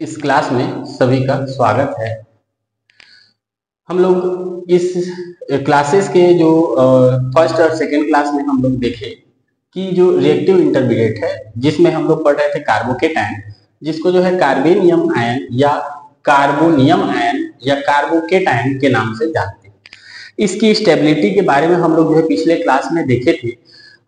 इस क्लास में सभी का स्वागत है। हम लोग इस क्लासेस के जो फर्स्ट और सेकेंड क्लास में हम लोग देखे कि जो रिएक्टिव इंटरमीडिएट है जिसमें हम लोग पढ़ रहे थे कार्बोकेटायन, जिसको जो है कार्बेनियम आयन या कार्बोनियम आयन या कार्बोकेटायन के नाम से जानते हैं। इसकी स्टेबिलिटी के बारे में हम लोग जो है पिछले क्लास में देखे थे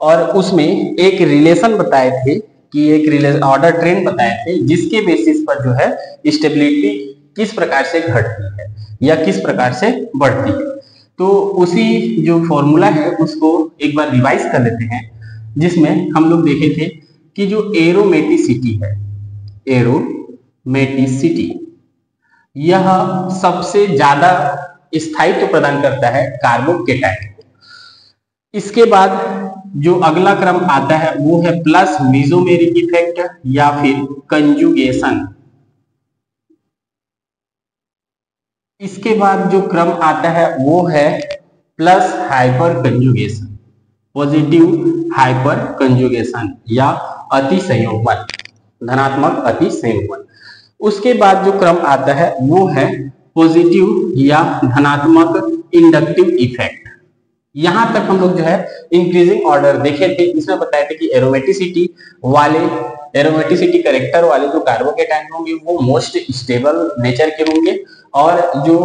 और उसमें एक रिलेशन बताए थे कि एक ऑर्डर ट्रेंड बताए थे जिसके बेसिस पर जो है स्टेबिलिटी किस प्रकार से घटती है या किस प्रकार से बढ़ती है। तो उसी जो फॉर्मूला है उसको एक बार रिवाइज कर लेते हैं, जिसमें हम लोग देखे थे कि जो एरोमेटिसिटी है, एरोमेटिसिटी यह सबसे ज्यादा स्थायित्व प्रदान करता है कार्बोकेटायन को। इसके बाद जो अगला क्रम आता है वो है प्लस मेसोमेरिक इफेक्ट या फिर कंजुगेशन। इसके बाद जो क्रम आता है वो है plus hyper conjugation, positive hyper conjugation या अति संयोगवन, धनात्मक अति संयोगवन। उसके बाद जो क्रम आता है वो है पॉजिटिव या धनात्मक इंडक्टिव इफेक्ट। यहां तक हम लोग जो है इंक्रीजिंग ऑर्डर देखे थे। इसमें बताए थे कि एरोमेटिसिटी करेक्टर वाले जो कार्बोकेटायन होंगे वो मोस्ट स्टेबल नेचर के होंगे और जो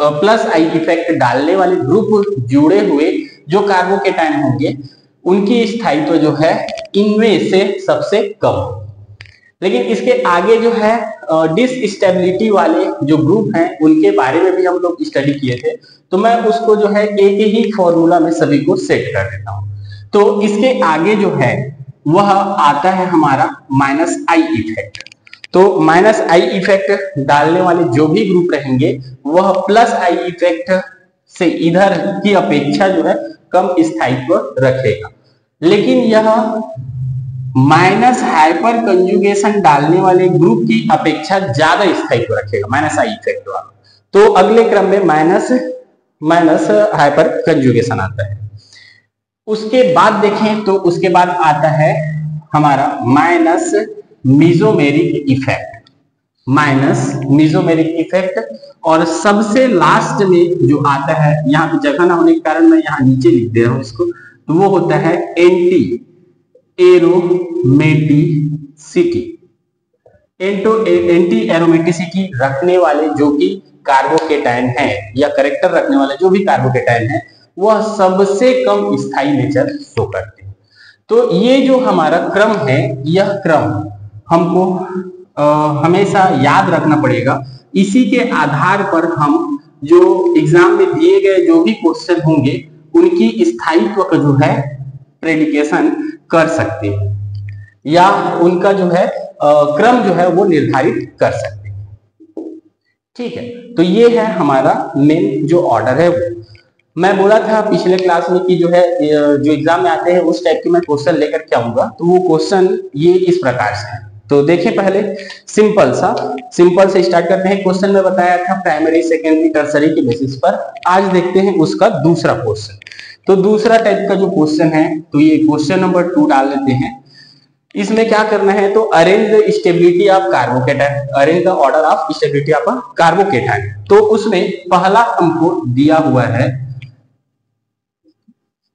प्लस आई इफेक्ट डालने वाले ग्रुप जुड़े हुए जो कार्बोकेटायन होंगे उनकी स्थायित्व जो है इनमें से सबसे कम। लेकिन इसके आगे जो है डिसस्टेबिलिटी वाले जो ग्रुप हैं उनके बारे में भी हम लोग स्टडी किए थे, तो मैं उसको जो है एक ही फॉर्मूला में सभी को सेट कर देता हूं। तो इसके आगे जो है वह आता है हमारा माइनस आई इफेक्ट। तो माइनस आई इफेक्ट डालने वाले जो भी ग्रुप रहेंगे वह प्लस आई इफेक्ट से इधर की अपेक्षा जो है कम स्थायित्व रखेगा। लेकिन यह माइनस हाइपर कंजुगेशन डालने वाले ग्रुप की अपेक्षा ज्यादा स्थायित्व रखेगा, माइनस आई इफेक्ट वाला। तो अगले क्रम में माइनस हाइपर कंजुगेशन आता है। उसके बाद देखें तो उसके बाद आता है हमारा minus mesomeric effect, minus mesomeric effect. और सबसे लास्ट में जो आता है, यहाँ पे जगह ना होने के कारण मैं यहाँ नीचे लिख दे रहा हूं इसको, तो वो होता है एंटी एरोमेटिसिटी। एंटी एरोमेटिसिटी रखने वाले जो भी कार्बोकेटायन है या करेक्टर रखने वाले जो भी कार्बोकेटायन है वह सबसे कम स्थायी नेचर शो करते हैं। तो ये जो हमारा क्रम है, यह क्रम हमको हमेशा याद रखना पड़ेगा। इसी के आधार पर हम जो एग्जाम में दिए गए जो भी क्वेश्चन होंगे उनकी स्थायित्व का जो है प्रेडिकेशन कर सकते हैं या उनका जो है क्रम जो है वो निर्धारित कर सकते हैं। ठीक है, तो ये है हमारा मेन जो ऑर्डर है वो। मैं बोला था पिछले क्लास में कि जो है जो एग्जाम में आते हैं उस टाइप के मैं क्वेश्चन लेकर के आऊंगा, तो वो क्वेश्चन ये इस प्रकार से है। तो देखिए पहले सिंपल से स्टार्ट करते हैं। क्वेश्चन में बताया था प्राइमरी सेकेंडरी टर्सरी के बेसिस पर। आज देखते हैं उसका दूसरा क्वेश्चन। तो दूसरा टाइप का जो क्वेश्चन है, तो ये क्वेश्चन नंबर 2 डाल लेते हैं। इसमें क्या करना है, तो arrange the stability of carbocation, arrange the order of stability of carbocation. तो उसमें पहला हमको दिया हुआ है,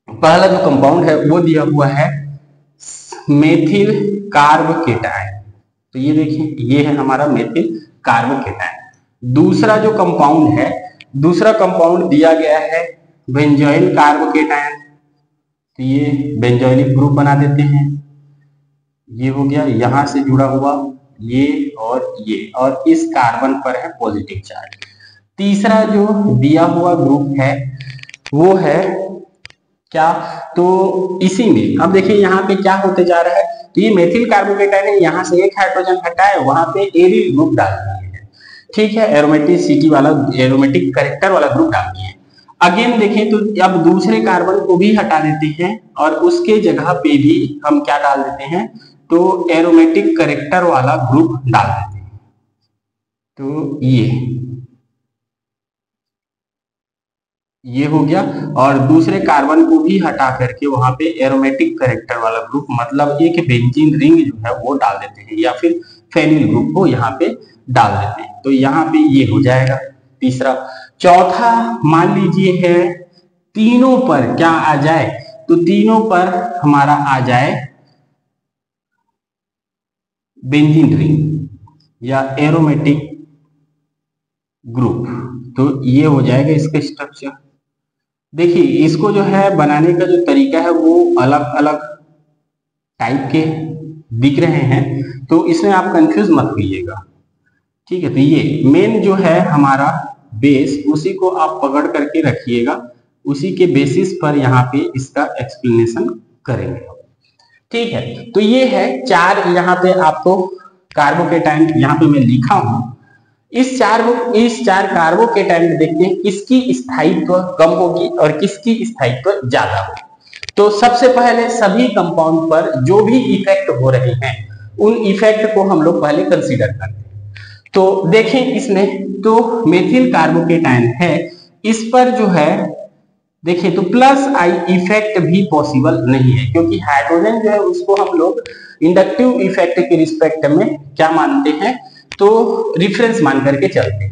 पहला जो कंपाउंड है वो दिया हुआ है मेथिल कार्बोकेटायन। तो ये देखिए ये है हमारा मेथिल कार्बोकेटायन। दूसरा जो कंपाउंड है, दूसरा कंपाउंड दिया गया है बेंजोइल कार्बोकेटायन। तो ये बेंजोइलिक ग्रुप बना देते हैं। ये हो गया यहां से जुड़ा हुआ ये, और इस कार्बन पर है पॉजिटिव चार्ज। तीसरा जो दिया हुआ ग्रुप है वो है क्या, तो इसी में अब देखिए यहाँ पे क्या होते जा रहा है, तो ये मेथिल कार्बोकेटायन है, यहाँ से एक हाइड्रोजन हटाए वहां पे एरिल ग्रुप डाल दिए हैं। ठीक है, एरोमेटिसिटी वाला, एरोमेटिक करेक्टर वाला ग्रुप डाल दिए हैं। अगेन देखें तो अब दूसरे कार्बन को भी हटा देते हैं और उसके जगह पे भी हम क्या डाल देते हैं, तो एरोमेटिक करेक्टर वाला ग्रुप डाल देते हैं। तो ये हो गया, और दूसरे कार्बन को भी हटा करके वहां पे एरोमेटिक करेक्टर वाला ग्रुप, मतलब एक बेंजीन रिंग जो है वो डाल देते हैं, या फिर फेनिल ग्रुप को यहाँ पे डाल देते हैं, तो यहाँ पे ये हो जाएगा तीसरा। चौथा मान लीजिए है तीनों पर क्या आ जाए, तो तीनों पर हमारा आ जाए बेंजीन रिंग या एरोमेटिक ग्रुप, तो ये हो जाएगा इसका स्ट्रक्चर। देखिए इसको जो है बनाने का जो तरीका है वो अलग अलग टाइप के दिख रहे हैं, तो इसमें आप कंफ्यूज मत होइएगा, ठीक है। तो ये मेन जो है हमारा बेस, उसी को आप पकड़ करके रखिएगा, उसी के बेसिस पर यहाँ पे इसका एक्सप्लेनेशन करेंगे, ठीक है। तो ये है चार, यहाँ पे आपको कार्बोकेटाइन यहाँ पे मैं लिखा हूं। इस चार कार्बोकेटाइन में देखते हैं किसकी स्थायित्व कम होगी और किसकी स्थायित्व ज्यादा होगी। तो सबसे पहले सभी कंपाउंड पर जो भी इफेक्ट हो रहे हैं उन इफेक्ट को हम लोग पहले कंसीडर करते हैं। तो देखें इसमें, तो मेथिल कार्बोकेटाइन है, इस पर जो है देखिए तो प्लस आई इफेक्ट भी पॉसिबल नहीं है, क्योंकि हाइड्रोजन जो है उसको हम लोग इंडक्टिव इफेक्ट के रिस्पेक्ट में क्या मानते हैं, तो रिफरेंस मान करके चलते हैं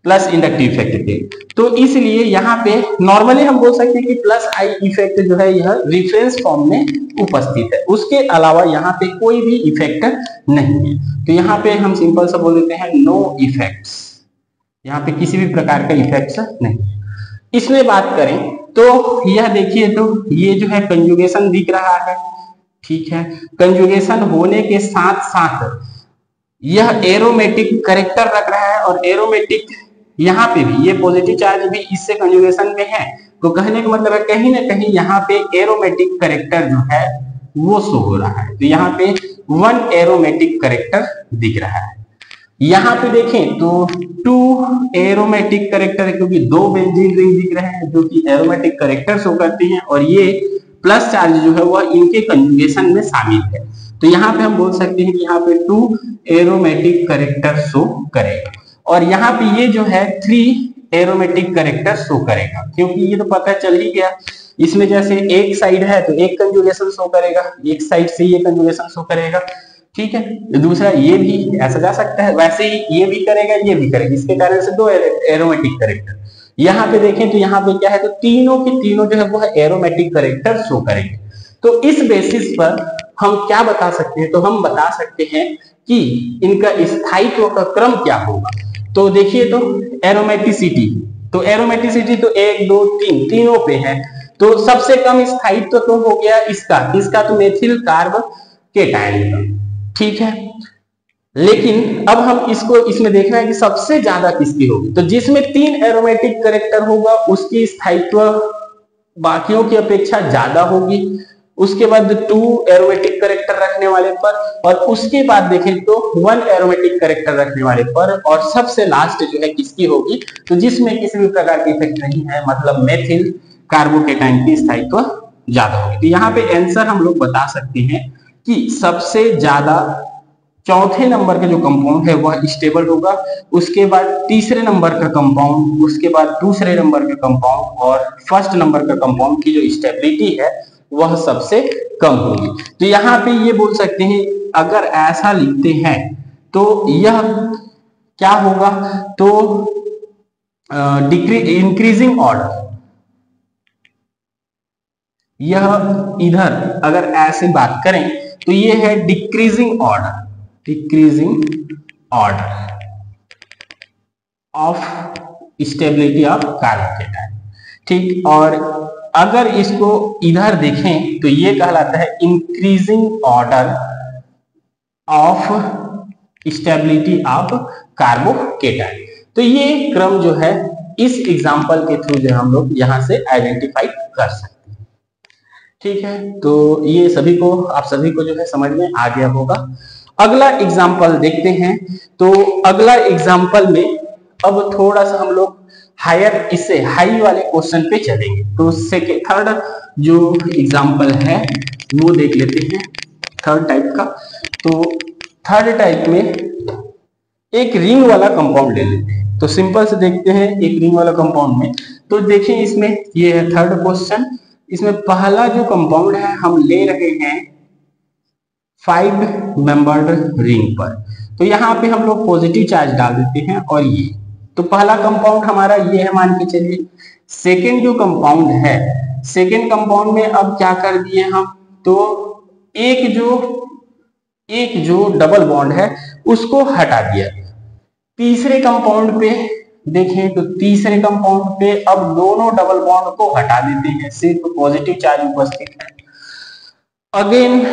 प्लस इंडक्टिव इफेक्ट के। तो इसलिए यहाँ पे नॉर्मली हम बोल सकते हैं कि प्लस आई इफेक्ट जो है यह रिफरेंस फॉर्म में उपस्थित है, उसके अलावा यहाँ पे कोई भी इफेक्ट नहीं है। तो यहाँ पे हम सिंपल सा बोल देते हैं नो इफेक्ट्स, यहाँ पे किसी भी प्रकार का इफेक्ट्स नहीं है। इसमें बात करें तो यह देखिए, तो ये जो है कंजुगेशन दिख रहा है, ठीक है। कंजुगेशन होने के साथ साथ यह एरोमेटिक कैरेक्टर रख रहा है, और एरोमेटिक यहाँ पे भी ये पॉजिटिव चार्ज भी इससे कंजुगेशन में है, तो कहने का मतलब है कहीं ना कहीं यहाँ पे एरोमेटिक कैरेक्टर जो है वो शो हो रहा है। तो यहाँ पे 1 एरोमेटिक कैरेक्टर दिख रहा है। यहाँ पे देखें तो 2 एरोमेटिक कैरेक्टर है, क्योंकि 2 बेंजीन रिंग दिख रहे हैं जो कि एरोमेटिक कैरेक्टर शो करती हैं, और ये प्लस चार्ज जो है वह इनके कंजुगेशन में शामिल है। तो यहाँ पे हम बोल सकते हैं कि यहाँ पे 2 एरोमेटिक कैरेक्टर शो करेगा, और यहाँ पे ये जो है 3 एरोमेटिक कैरेक्टर शो करेगा, क्योंकि ये तो पता चल ही गया, इसमें जैसे एक साइड है तो एक कंजुगेशन शो करेगा, एक साइड से ये कंजुगेशन शो करेगा, ठीक है। दूसरा ये भी ऐसा जा सकता है, वैसे ही ये भी करेगा ये भी करेगा, इसके कारण से 2 एरोमेटिक कैरेक्टर। यहाँ पे देखें तो यहाँ पे क्या है, तो तीनों के तीनों जो है वो एरोमेटिक कैरेक्टर शो करेंगे। तो इस बेसिस पर हम क्या बता सकते हैं, तो हम बता सकते हैं कि इनका स्थायित्व का क्रम क्या होगा। तो देखिए तो एरोमेटिसिटी, तो एरोमेटिसिटी तो 1 2 3 तीनों पे है, तो सबसे कम स्थायित्व तो हो गया इसका तो मेथिल कार्बोकेटाइन का, ठीक है। लेकिन अब हम इसमें देखना है कि सबसे ज्यादा किसकी होगी, तो जिसमें 3 एरोमेटिक कैरेक्टर होगा उसकी स्थायित्व बाकियों की अपेक्षा ज्यादा होगी, उसके बाद 2 एरोमेटिक कैरेक्टर रखने वाले पर, और उसके बाद देखें तो 1 एरोमेटिक कैरेक्टर रखने वाले पर, और सबसे लास्ट जो है किसकी होगी, तो जिसमें किसी भी प्रकार की इफेक्ट नहीं है, मतलब मेथिल कार्बोकेटाइन की स्थायित्व ज्यादा होगी। तो यहाँ पे आंसर हम लोग बता सकते हैं कि सबसे ज्यादा चौथे नंबर का जो कंपाउंड है वह स्टेबल होगा, उसके बाद तीसरे नंबर का कंपाउंड, उसके बाद दूसरे नंबर का कंपाउंड, और फर्स्ट नंबर का कंपाउंड की जो स्टेबिलिटी है वह सबसे कम होगी। तो यहाँ पे ये बोल सकते हैं, अगर ऐसा लिखते हैं तो यह क्या होगा, तो इंक्रीजिंग ऑर्डर, यह इधर अगर ऐसे बात करें तो ये है decreasing order of stability of carbocation, ठीक। और अगर इसको इधर देखें तो ये कहलाता है increasing order of stability of carbocation. तो ये क्रम जो है इस एग्जांपल के थ्रू जो हम लोग यहां से आइडेंटिफाई कर सकते हैं, ठीक है। तो ये आप सभी को जो है समझ में आ गया होगा। अगला एग्जांपल देखते हैं। तो अगला एग्जांपल में अब थोड़ा सा हम लोग इससे हाई वाले क्वेश्चन पे चलेंगे। तो थर्ड जो एग्जांपल है वो देख लेते हैं, थर्ड टाइप का। तो थर्ड टाइप में एक रिंग वाला कंपाउंड ले लेते हैं। तो सिंपल से देखते हैं एक रिंग वाला कंपाउंड में। तो देखिए इसमें ये है थर्ड क्वेश्चन। इसमें पहला जो कंपाउंड है हम ले रहे हैं 5 मेंबर्ड रिंग पर। तो यहाँ पे हम लोग पॉजिटिव चार्ज डाल देते हैं और ये, तो पहला कंपाउंड हमारा ये है मान के चलिए। सेकेंड जो कंपाउंड है, सेकेंड कंपाउंड में अब क्या कर दिए हम, तो एक जो डबल बॉन्ड है उसको हटा दिया। तीसरे कंपाउंड पे देखें तो तीसरे कंपाउंड पे अब दोनों डबल बॉन्ड को हटा देते हैं, सिर्फ पॉजिटिव चार्ज उपस्थित है। अगेन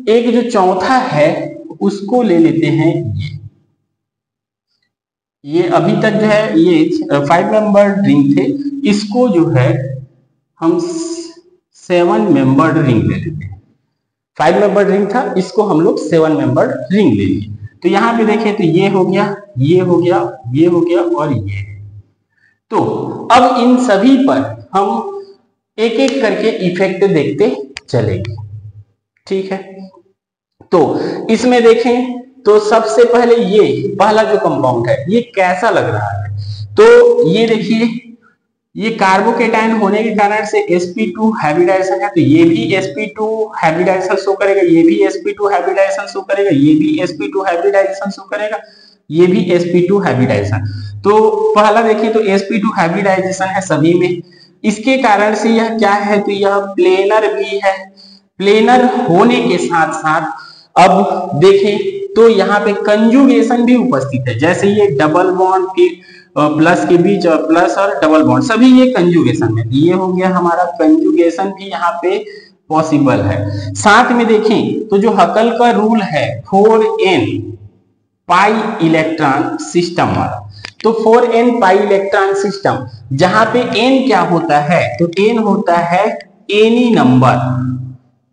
एक जो चौथा है उसको ले लेते हैं ये अभी तक जो है ये 5 मेंबर रिंग थे, इसको जो है हम 7 मेंबर्ड रिंग ले लेते हैं। 5 मेंबर रिंग था, इसको हम लोग 7 मेंबर रिंग ले लिए। तो यहाँ पे देखें तो ये हो गया, ये हो गया, ये हो गया और ये। तो अब इन सभी पर हम एक एक करके इफेक्ट देखते चलेंगे, ठीक है। तो इसमें देखें तो सबसे पहले ये पहला जो कंपाउंड है ये कैसा लग रहा है, तो ये देखिए ये कार्बोकेटाइन होने के कारण से sp2 हाइब्रिडाइजेशन है, तो ये भी sp2 हाइब्रिडाइजेशन शो करेगा, ये भी sp2 हाइब्रिडाइजेशन शो करेगा, ये भी sp2 हाइब्रिडाइजेशन शो करेगा, ये भी sp2 हाइब्रिडाइजेशन। तो पहला देखिए तो sp2 हाइब्रिडाइजेशन है सभी में, इसके कारण से यह क्या है, तो यह प्लेनर भी है। प्लेनर होने के साथ साथ अब देखें तो यहाँ पे कंजुगेशन भी उपस्थित है, जैसे ये डबल बॉन्ड के प्लस के बीच और प्लस और डबल बॉन्ड सभी ये कंजुगेशन है, ये हो गया हमारा कंजुगेशन भी यहाँ पे पॉसिबल है। साथ में देखें तो जो हकल का रूल है 4n पाई इलेक्ट्रॉन सिस्टम वाला, तो 4n पाई इलेक्ट्रॉन सिस्टम जहां पे n क्या होता है, तो n होता है एनी नंबर,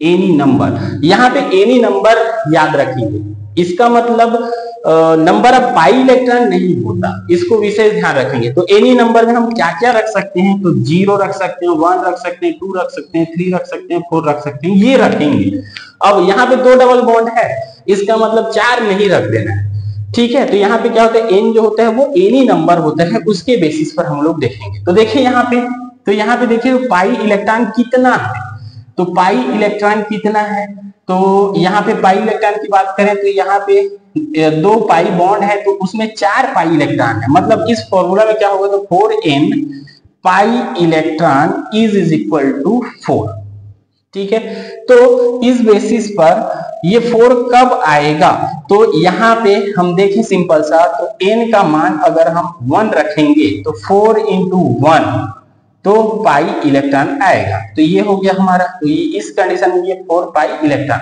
एनी नंबर। यहाँ पे एनी नंबर याद रखेंगे, इसका मतलब नंबर ऑफ पाई इलेक्ट्रॉन नहीं होता, इसको विशेष ध्यान रखेंगे। तो एनी नंबर में हम क्या क्या रख सकते हैं, तो 0 रख सकते हैं, 1 रख सकते हैं, 2 रख सकते हैं, 3 रख सकते हैं, 4 रख सकते हैं, ये रखेंगे। अब यहाँ पे 2 डबल बॉन्ड है, इसका मतलब 4 नहीं रख देना है, ठीक है। तो यहाँ पे क्या होता है, एन जो होता है वो एनी नंबर होता है, उसके बेसिस पर हम लोग देखेंगे। तो देखिए यहाँ पे, तो यहाँ पे देखिए पाई इलेक्ट्रॉन कितना है, तो पाई इलेक्ट्रॉन कितना है, तो यहाँ पे पाई इलेक्ट्रॉन की बात करें तो यहाँ पे 2 पाई बॉन्ड है, तो उसमें 4 पाई इलेक्ट्रॉन है, मतलब इस फॉर्मूला में क्या होगा, तो 4n pi electron is equal to 4, ठीक है। तो इस बेसिस पर ये 4 कब आएगा, तो यहाँ पे हम देखें सिंपल सा, तो n का मान अगर हम 1 रखेंगे तो 4 इंटू 1 तो पाई इलेक्ट्रॉन आएगा, तो ये हो गया हमारा, तो ये इस कंडीशन में ये 4 पाई इलेक्ट्रॉन।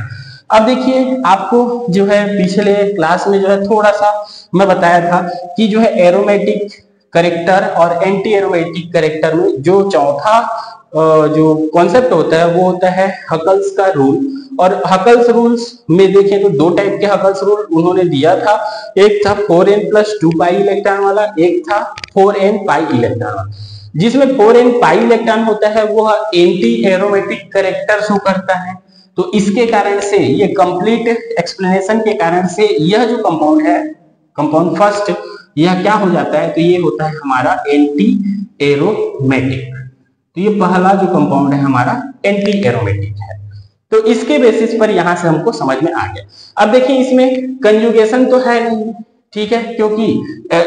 अब देखिए आपको जो है पिछले क्लास में जो है थोड़ा सा मैं बताया था कि जो है एरोमेटिक कैरेक्टर और एंटी एरोमेटिक कैरेक्टर में जो चौथा जो कॉन्सेप्ट होता है वो होता है हकल्स का रूल। और हकल्स रूल्स में देखें तो 2 टाइप के हकल्स रूल उन्होंने दिया था, एक था 4n प्लस 2 पाई इलेक्ट्रॉन वाला, एक था 4n पाई इलेक्ट्रॉन वाला। जिसमें 4n पाई इलेक्ट्रॉन होता है वो एंटी एरोमेटिक कैरेक्टर शो करता है, तो इसके कारण से ये कंप्लीट एक्सप्लेनेशन के कारण से यह जो कंपाउंड है, कंपाउंड फर्स्ट, यह क्या हो जाता है, तो ये होता है हमारा एंटी एरोमेटिक। तो ये पहला जो कंपाउंड है हमारा एंटी एरोमेटिक है, तो इसके बेसिस पर यहां से हमको समझ में आ गया। अब देखिए इसमें कंजुगेशन तो है नहीं, ठीक है, क्योंकि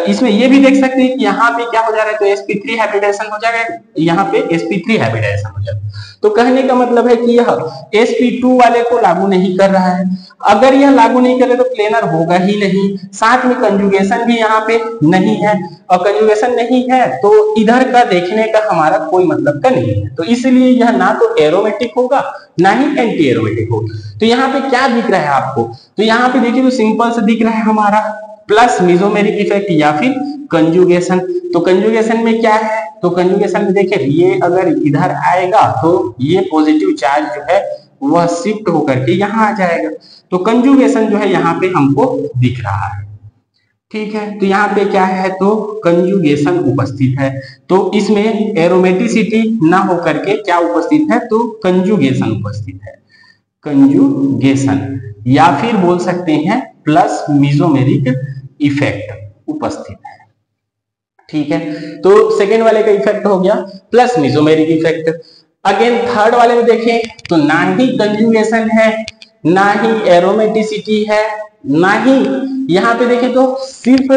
इसमें ये भी देख सकते हैं कि यहाँ पे क्या हो जा रहा है, तो sp3 हाइब्रिडाइजेशन हो जाएगा, यहाँ पे sp3 हाइब्रिडाइजेशन हो जाएगा। तो कहने का मतलब है कि यह sp2 वाले को लागू नहीं कर रहा है, अगर यह लागू नहीं करे तो प्लेनर होगा ही नहीं, साथ में कंजुगेशन भी यहाँ पे नहीं है, और कंजुगेशन नहीं है तो इधर का देखने का हमारा कोई मतलब का नहीं है, तो इसलिए यह ना तो एरोमेटिक होगा ना ही एंटी एरोमेटिक होगा। तो यहाँ पे क्या दिख रहा है आपको, तो यहाँ पे देखिए तो सिंपल से दिख रहा है हमारा प्लस मेसोमेरिक इफेक्ट या फिर कंजुगेशन। तो कंजुगेशन में क्या है, तो कंजुगेशन में देखिए ये अगर इधर आएगा तो ये पॉजिटिव चार्ज जो है वह शिफ्ट होकर के यहाँ आ जाएगा, तो कंजुगेशन जो है यहाँ पे हमको दिख रहा है, ठीक है। तो यहाँ पे क्या है, तो कंजुगेशन उपस्थित है, तो इसमें एरोमेटिसिटी ना होकर के क्या उपस्थित है, तो कंजुगेशन उपस्थित है, कंजुगेशन, या फिर बोल सकते हैं प्लस मेसोमेरिक इफेक्ट उपस्थित है, ठीक है। तो सेकेंड वाले का इफेक्ट हो गया plus mesomeric effect. Again third वाले में देखें तो ना ही कंजुगेशन है ना ही एरोमेटिसिटी है, ना ही यहाँ पे देखें तो सिर्फ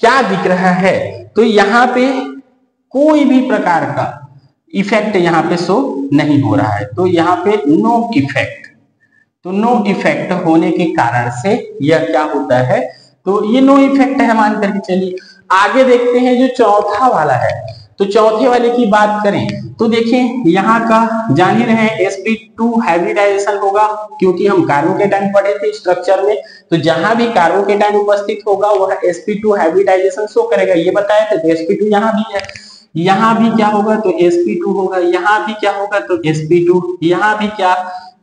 क्या दिख रहा है, तो यहाँ पे कोई भी प्रकार का इफेक्ट यहाँ पे शो नहीं हो रहा है, तो यहाँ पे नो इफेक्ट। तो नो इफेक्ट होने के कारण से यह क्या होता है, तो ये नो इफेक्ट है मान करके चलिए। आगे देखते हैं जो चौथा वाला है, तो चौथे वाले की बात करें तो देखें यहाँ का जान ही रहे हैं sp2 हाइब्रिडाइजेशन होगा, क्योंकि हम कार्बोकेटाइन पढ़े थे स्ट्रक्चर में, तो जहां भी कार्बोकेटाइन उपस्थित होगा वह sp2 हाइब्रिडाइजेशन शो करेगा, ये बताया था। तो sp2 यहाँ भी है, यहाँ भी क्या होगा तो sp2 होगा, यहाँ भी क्या होगा तो sp2, यहाँ भी क्या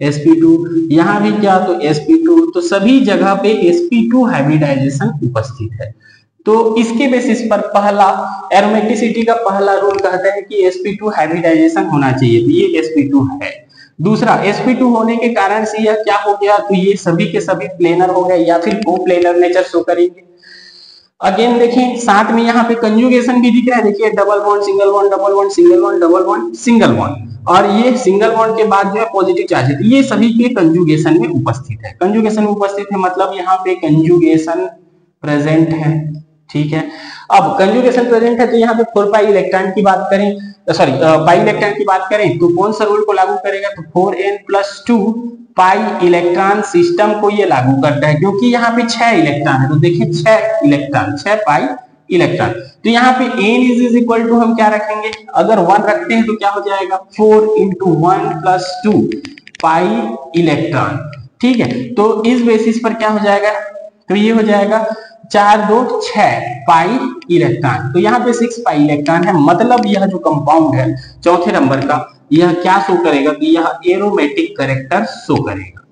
sp2, यहाँ भी क्या तो sp2, तो सभी जगह पे sp2 हाइब्रिडाइजेशन उपस्थित है। तो इसके बेसिस पर पहला एरोमेटिसिटी का पहला रूल कहता है कि sp2 हाइब्रिडाइजेशन होना चाहिए, तो ये sp2 है। दूसरा sp2 होने के कारण से यह क्या हो गया, तो ये सभी के सभी प्लेनर हो गए या फिर कोप्लेनर नेचर शो करेंगे। अगेन देखें साथ में यहाँ पे कंजुगेशन भी दिख रहा है, देखिए double bond single bond double bond single bond double bond single bond, और ये सिंगल बॉन्ड के बाद जो है पॉजिटिव चार्ज है, तो ये सभी के कंजुगेशन में उपस्थित है। कंजुगेशन में उपस्थित है मतलब यहाँ पे कंजुगेशन प्रेजेंट है, ठीक है। अब कंजुगेशन प्रेजेंट है तो यहाँ पे 4 पाई इलेक्ट्रॉन की बात करें, सॉरी पाई इलेक्ट्रॉन की बात करें तो कौन सा रूल को लागू करेगा, तो 4n+2 पाई इलेक्ट्रॉन सिस्टम को ये लागू करता है, क्योंकि यहाँ पे 6 इलेक्ट्रॉन है, तो देखिए 6 इलेक्ट्रॉन 6 पाई इलेक्ट्रॉन, तो यहाँ पे n इज इक्वल टू हम क्या रखेंगे, अगर 1 रखते हैं तो क्या हो जाएगा 4 × 1+2 पाई इलेक्ट्रॉन, ठीक है। तो इस बेसिस पर क्या हो जाएगा, तो ये हो जाएगा 4 2 6 पाई इलेक्ट्रॉन, तो यहाँ पे 6 पाई इलेक्ट्रॉन है, मतलब यह जो कंपाउंड है चौथे नंबर का यह क्या शो करेगा कि यह एरोमेटिक कैरेक्टर शो करेगा,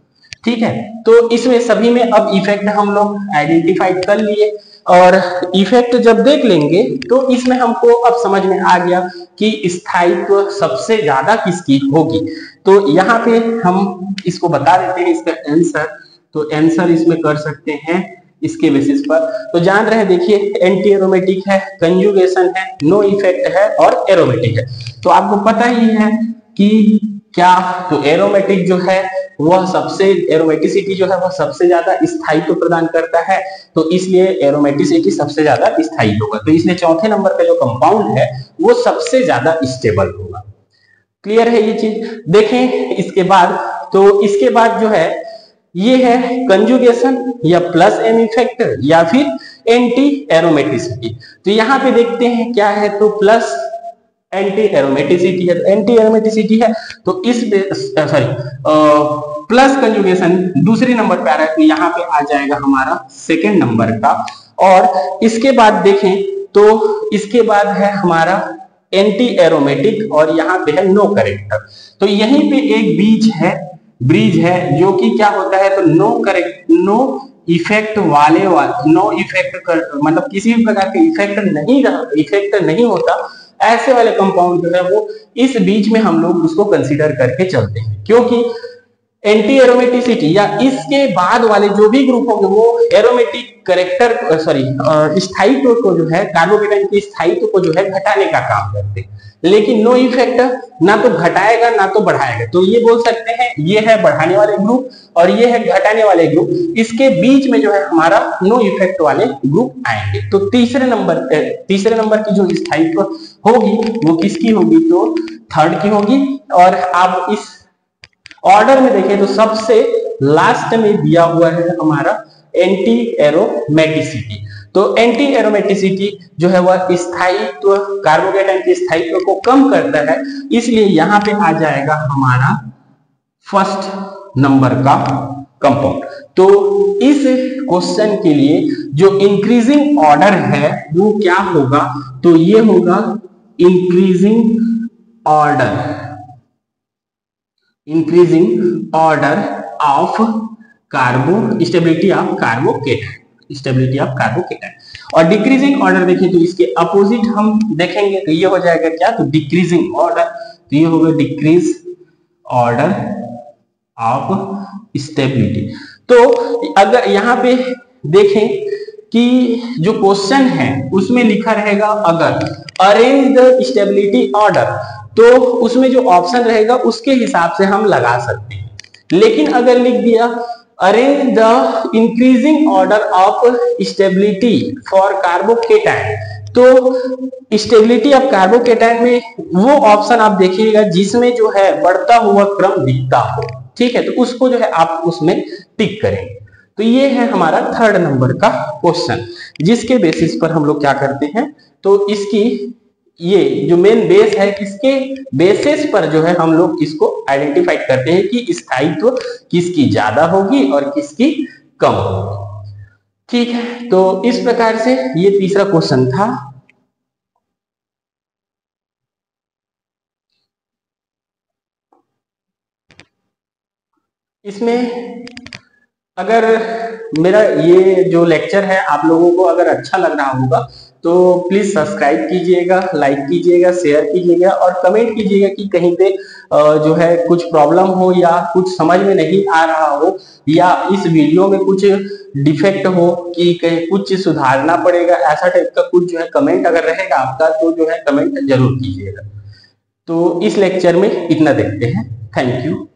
ठीक है। तो इसमें सभी में अब इफेक्ट हम लोग आइडेंटिफाइड कर लिए, और इफेक्ट जब देख लेंगे तो इसमें हमको अब समझ में आ गया कि स्थायित्व सबसे ज्यादा किसकी होगी। तो यहाँ पे हम इसको बता देते हैं इसका आंसर, तो आंसर इसमें कर सकते हैं इसके बेसिस पर। तो जान रहे हैं, देखिए एंटी एरोमेटिक है, कंजुगेशन है, नो इफेक्ट है और एरोमेटिक है। तो आपको पता ही है कि क्या, तो एरोमेटिक जो है वह सबसे, एरोमेटिसिटी जो है वह सबसे ज्यादा स्थायित्व प्रदान करता है, तो इसलिए एरोमेटिसिटी सबसे ज्यादा स्थायी होगा, तो इसलिए चौथे नंबर का जो कंपाउंड है वो सबसे ज्यादा स्टेबल होगा। क्लियर है ये चीज। देखें इसके बाद, तो इसके बाद जो है ये है कंजुगेशन या प्लस एम इफेक्ट या फिर एंटी एरोमेटिसिटी। तो यहाँ पे देखते हैं क्या है, तो प्लस एंटी एरोमेटिसिटी है, तो एंटी एरोमेटिसिटी है तो इस सॉरी प्लस कंजुगेशन दूसरे नंबर पे आ रहा है, तो यहाँ पे आ जाएगा हमारा सेकेंड नंबर का। और इसके बाद देखें तो इसके बाद है हमारा एंटी एरोमेटिक और यहाँ पे है नो कैरेक्टर। तो यहीं पे एक ब्रिज है जो कि क्या होता है, तो नो इफेक्ट वाले नो इफेक्ट मतलब किसी भी प्रकार के इफेक्ट नहीं होता, ऐसे वाले कंपाउंड जो है वो इस बीच में हम लोग उसको कंसीडर करके चलते हैं, क्योंकि एंटी एरोमेटिसिटी या इसके बाद वाले जो भी ग्रुप होंगे वो एरोमेटिक कैरेक्टर स्थायित्व को जो है, कार्बोकेटाइन के स्थायित्व को जो है घटाने का काम करते हैं, लेकिन नो इफेक्ट ना तो घटाएगा ना तो बढ़ाएगा। तो ये बोल सकते हैं ये है बढ़ाने वाले ग्रुप और ये है घटाने वाले ग्रुप, इसके बीच में जो है हमारा नो इफेक्ट वाले ग्रुप आएंगे। तो तीसरे नंबर की जो स्थायित्व होगी वो किसकी होगी, तो थर्ड की होगी। और आप इस ऑर्डर में देखें तो सबसे लास्ट में दिया हुआ है हमारा एंटी एरोमेटिसिटी। तो एंटी एरोमेटिसिटी जो है वह स्थायित्व, कार्बोकेटाइन के स्थायित्व को कम करता है, इसलिए यहां पे आ जाएगा हमारा फर्स्ट नंबर का कंपाउंड। तो इस क्वेश्चन के लिए जो इंक्रीजिंग ऑर्डर है वो क्या होगा, तो ये होगा increasing order of stability of carbocation. और डिक्रीजिंग ऑर्डर देखें तो इसके अपोजिट हम देखेंगे तो ये हो जाएगा क्या, तो डिक्रीजिंग ऑर्डर, तो ये होगा डिक्रीज ऑर्डर ऑफ स्टेबिलिटी। तो अगर यहाँ पे देखें कि जो क्वेश्चन है उसमें लिखा रहेगा अगर अरेंज द स्टेबिलिटी ऑर्डर, तो उसमें जो ऑप्शन रहेगा उसके हिसाब से हम लगा सकते हैं। लेकिन अगर लिख दिया arrange the increasing order of stability for carbocation, तो स्टेबिलिटी ऑफ कार्बोकेटाइन में वो ऑप्शन आप देखिएगा जिसमें जो है बढ़ता हुआ क्रम दिखता हो, ठीक है, तो उसको जो है आप उसमें टिक करेंगे। तो ये है हमारा 3rd नंबर का क्वेश्चन, जिसके बेसिस पर हम लोग क्या करते हैं, तो इसकी ये जो मेन बेस है, इसके बेसिस पर जो है हम लोग इसको आइडेंटिफाई करते हैं कि स्थायित्व किसकी ज्यादा होगी और किसकी कम होगी। ठीक है, तो इस प्रकार से ये तीसरा क्वेश्चन था। इसमें अगर मेरा ये जो लेक्चर है आप लोगों को अगर अच्छा लग रहा होगा तो प्लीज सब्सक्राइब कीजिएगा, लाइक कीजिएगा, शेयर कीजिएगा और कमेंट कीजिएगा कि कहीं पे जो है कुछ प्रॉब्लम हो या कुछ समझ में नहीं आ रहा हो या इस वीडियो में कुछ डिफेक्ट हो कि कहीं कुछ सुधारना पड़ेगा, ऐसा टाइप का कुछ जो है कमेंट अगर रहेगा आपका तो जो है कमेंट जरूर कीजिएगा। तो इस लेक्चर में इतना देखते हैं। Thank you.